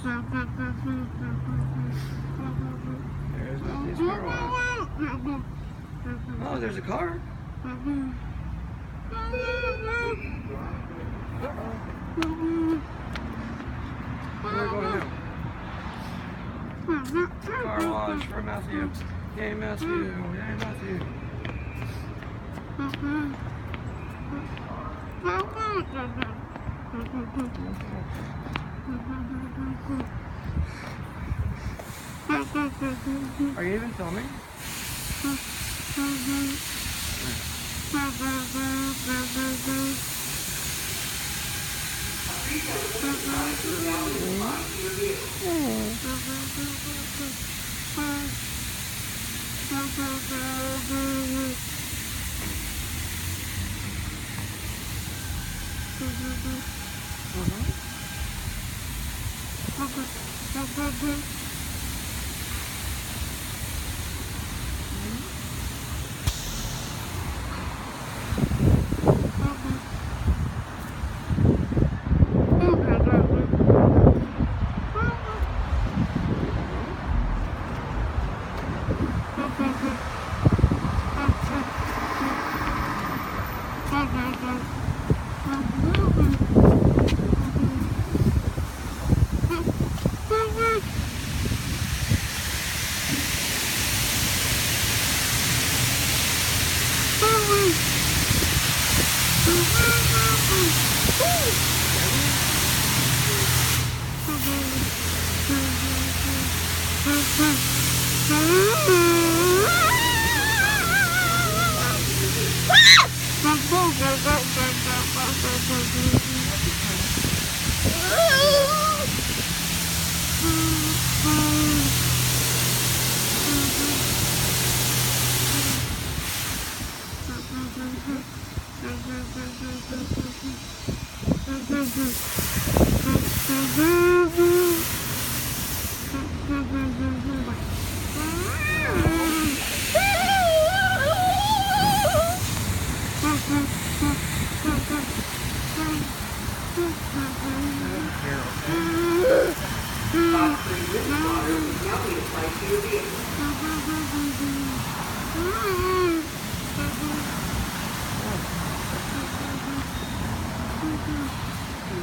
There's Matthew's car wash. Oh, there's a car. Where are we going now? Car wash for Matthew. Yay, Matthew. Yay, Matthew. Are you even filming?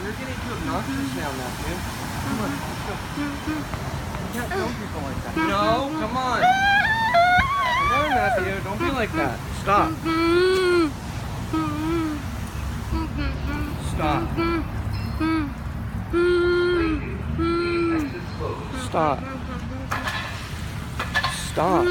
You're getting too obnoxious now, Matthew. Come on, let's go. You can't film people like that. No, come on. Come on, Matthew. Don't be like that. Stop. Stop. Stop. Stop.